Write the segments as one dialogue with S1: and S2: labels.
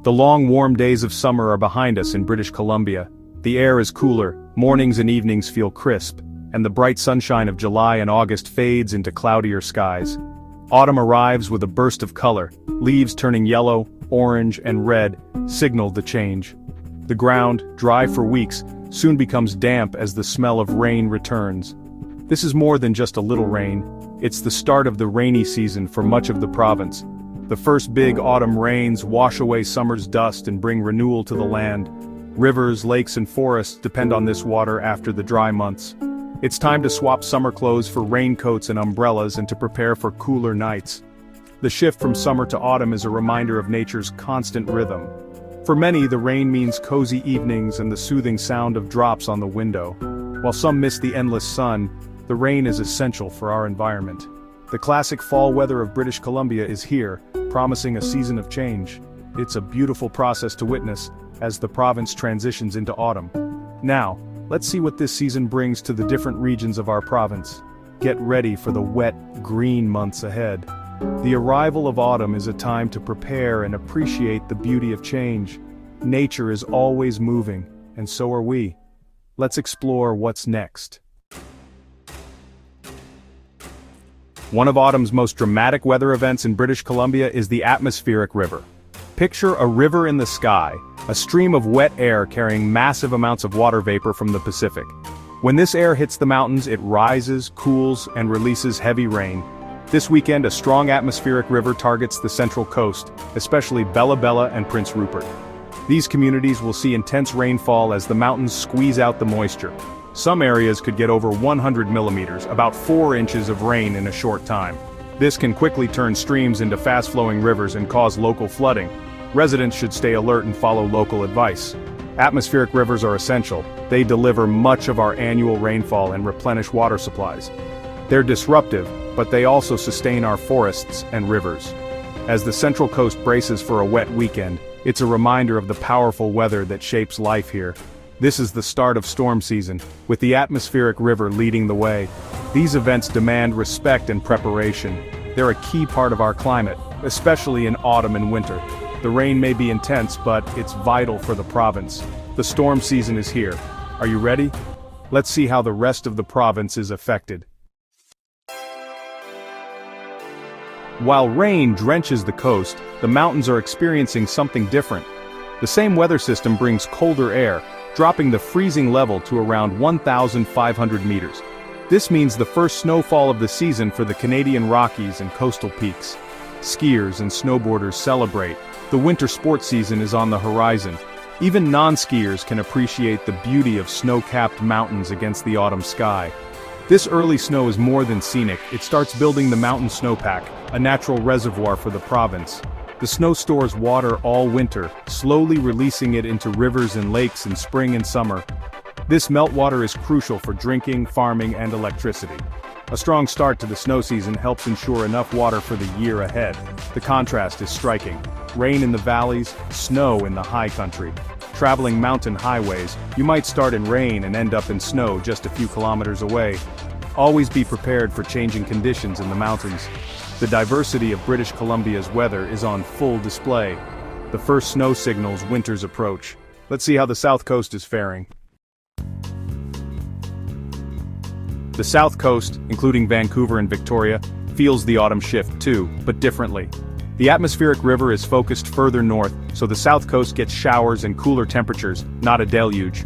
S1: The long warm days of summer are behind us in British Columbia. The air is cooler, mornings and evenings feel crisp, and the bright sunshine of July and August fades into cloudier skies. Autumn arrives with a burst of color, leaves turning yellow, orange, and red, signal the change. The ground, dry for weeks, soon becomes damp as the smell of rain returns. This is more than just a little rain, it's the start of the rainy season for much of the province. The first big autumn rains wash away summer's dust and bring renewal to the land. Rivers, lakes, and forests depend on this water after the dry months. It's time to swap summer clothes for raincoats and umbrellas and to prepare for cooler nights. The shift from summer to autumn is a reminder of nature's constant rhythm. For many, the rain means cozy evenings and the soothing sound of drops on the window. While some miss the endless sun, the rain is essential for our environment. The classic fall weather of British Columbia is here, promising a season of change. It's a beautiful process to witness as the province transitions into autumn. Now, let's see what this season brings to the different regions of our province. Get ready for the wet, green months ahead. The arrival of autumn is a time to prepare and appreciate the beauty of change. Nature is always moving, and so are we. Let's explore what's next. One of autumn's most dramatic weather events in British Columbia is the atmospheric river. Picture a river in the sky, a stream of wet air carrying massive amounts of water vapor from the Pacific. When this air hits the mountains, it rises, cools, and releases heavy rain. This weekend, a strong atmospheric river targets the Central Coast, especially Bella Bella and Prince Rupert. These communities will see intense rainfall as the mountains squeeze out the moisture. Some areas could get over 100 millimeters, about 4 inches of rain in a short time. This can quickly turn streams into fast-flowing rivers and cause local flooding. Residents should stay alert and follow local advice. Atmospheric rivers are essential. They deliver much of our annual rainfall and replenish water supplies. They're disruptive, but they also sustain our forests and rivers. As the Central Coast braces for a wet weekend, it's a reminder of the powerful weather that shapes life here. This is the start of storm season, with the atmospheric river leading the way. These events demand respect and preparation. They're a key part of our climate, especially in autumn and winter. The rain may be intense, but it's vital for the province. The storm season is here. Are you ready? Let's see how the rest of the province is affected. While rain drenches the coast, the mountains are experiencing something different. The same weather system brings colder air, dropping the freezing level to around 1,500 meters. This means the first snowfall of the season for the Canadian Rockies and coastal peaks. Skiers and snowboarders celebrate. The winter sports season is on the horizon. Even non-skiers can appreciate the beauty of snow-capped mountains against the autumn sky. This early snow is more than scenic, it starts building the mountain snowpack, a natural reservoir for the province. The snow stores water all winter, slowly releasing it into rivers and lakes in spring and summer. This meltwater is crucial for drinking, farming, and electricity. A strong start to the snow season helps ensure enough water for the year ahead. The contrast is striking. Rain in the valleys, snow in the high country. Traveling mountain highways, you might start in rain and end up in snow just a few kilometers away. Always be prepared for changing conditions in the mountains. The diversity of British Columbia's weather is on full display. The first snow signals winter's approach. Let's see how the South Coast is faring. The South Coast, including Vancouver and Victoria, feels the autumn shift too, but differently. The atmospheric river is focused further north, so the South Coast gets showers and cooler temperatures, not a deluge.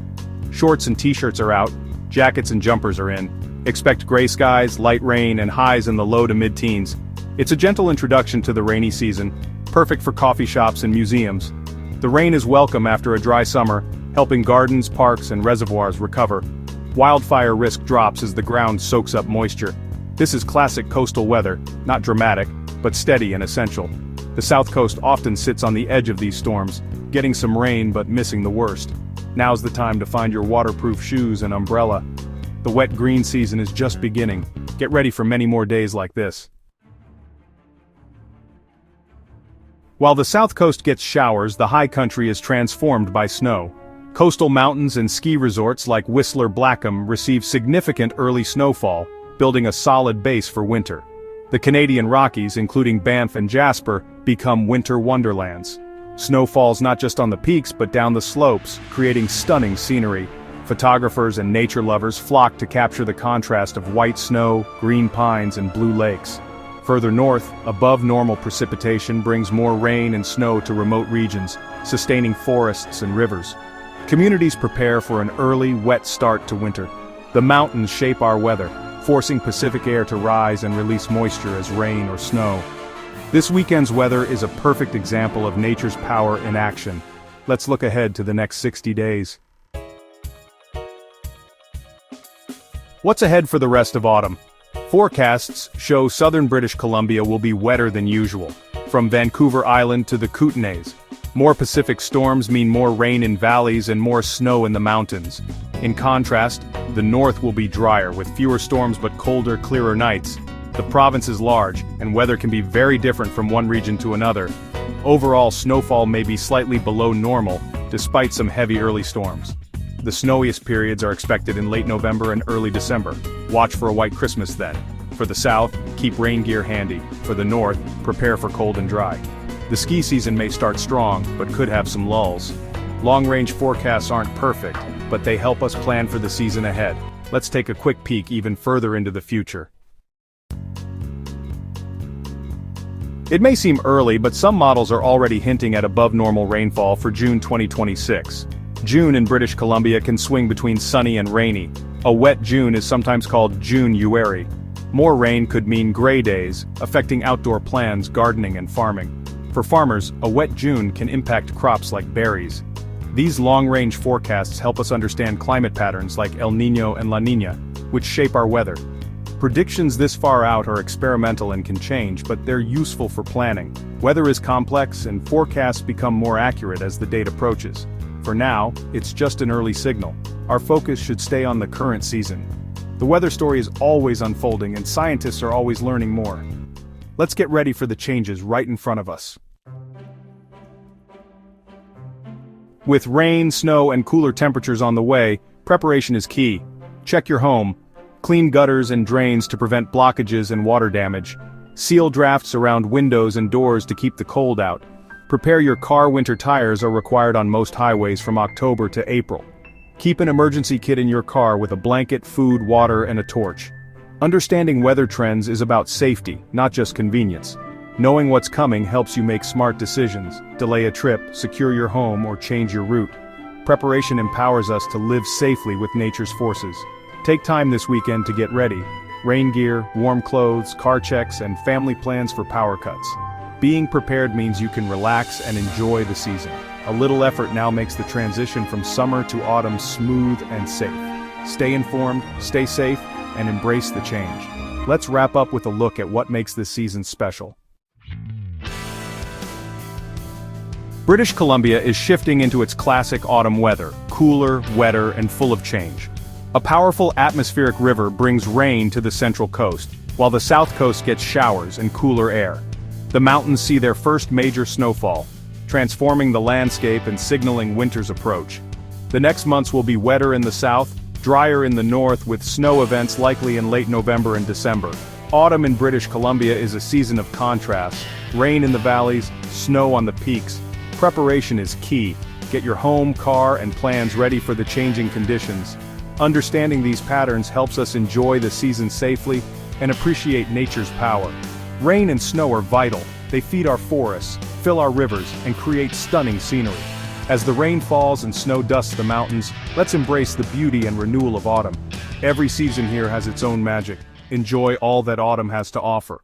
S1: Shorts and t-shirts are out, jackets and jumpers are in. Expect gray skies, light rain, and highs in the low to mid-teens. It's a gentle introduction to the rainy season, perfect for coffee shops and museums. The rain is welcome after a dry summer, helping gardens, parks, and reservoirs recover. Wildfire risk drops as the ground soaks up moisture. This is classic coastal weather, not dramatic, but steady and essential. The South Coast often sits on the edge of these storms, getting some rain but missing the worst. Now's the time to find your waterproof shoes and umbrella. The wet green season is just beginning. Get ready for many more days like this. While the South Coast gets showers, the high country is transformed by snow. Coastal mountains and ski resorts like Whistler Blackham receive significant early snowfall, building a solid base for winter. The Canadian Rockies, including Banff and Jasper, become winter wonderlands. Snow falls not just on the peaks but down the slopes, creating stunning scenery. Photographers and nature lovers flock to capture the contrast of white snow, green pines, and blue lakes. Further north, above normal precipitation brings more rain and snow to remote regions, sustaining forests and rivers. Communities prepare for an early, wet start to winter. The mountains shape our weather, forcing Pacific air to rise and release moisture as rain or snow. This weekend's weather is a perfect example of nature's power in action. Let's look ahead to the next 60 days. What's ahead for the rest of autumn? Forecasts show southern British Columbia will be wetter than usual, from Vancouver Island to the Kootenays. More Pacific storms mean more rain in valleys and more snow in the mountains. In contrast, the north will be drier with fewer storms but colder, clearer nights. The province is large, and weather can be very different from one region to another. Overall, snowfall may be slightly below normal, despite some heavy early storms. The snowiest periods are expected in late November and early December. Watch for a white Christmas then. For the south, keep rain gear handy. For the north, prepare for cold and dry. The ski season may start strong, but could have some lulls. Long-range forecasts aren't perfect, but they help us plan for the season ahead. Let's take a quick peek even further into the future. It may seem early, but some models are already hinting at above-normal rainfall for June 2026. June in British Columbia can swing between sunny and rainy. A wet June is sometimes called June-uary. More rain could mean gray days, affecting outdoor plans, gardening and farming. For farmers, a wet June can impact crops like berries. These long-range forecasts help us understand climate patterns like El Niño and La Niña, which shape our weather. Predictions this far out are experimental and can change, but they're useful for planning. Weather is complex and forecasts become more accurate as the date approaches. For now, it's just an early signal. Our focus should stay on the current season. The weather story is always unfolding and scientists are always learning more. Let's get ready for the changes right in front of us. With rain, snow, and cooler temperatures on the way, preparation is key. Check your home. Clean gutters and drains to prevent blockages and water damage. Seal drafts around windows and doors to keep the cold out. Prepare your car. Winter tires are required on most highways from October to April. Keep an emergency kit in your car with a blanket, food, water, and a torch. Understanding weather trends is about safety, not just convenience. Knowing what's coming helps you make smart decisions, delay a trip, secure your home, or change your route. Preparation empowers us to live safely with nature's forces. Take time this weekend to get ready. Rain gear, warm clothes, car checks, and family plans for power cuts. Being prepared means you can relax and enjoy the season. A little effort now makes the transition from summer to autumn smooth and safe. Stay informed, stay safe, and embrace the change. Let's wrap up with a look at what makes this season special. British Columbia is shifting into its classic autumn weather, cooler, wetter, and full of change. A powerful atmospheric river brings rain to the central coast, while the south coast gets showers and cooler air. The mountains see their first major snowfall, transforming the landscape and signaling winter's approach. The next months will be wetter in the south, drier in the north with snow events likely in late November and December. Autumn in British Columbia is a season of contrast, rain in the valleys, snow on the peaks. Preparation is key. Get your home, car, and plans ready for the changing conditions. Understanding these patterns helps us enjoy the season safely and appreciate nature's power. Rain and snow are vital. They feed our forests, fill our rivers, and create stunning scenery. As the rain falls and snow dusts the mountains, let's embrace the beauty and renewal of autumn. Every season here has its own magic. Enjoy all that autumn has to offer.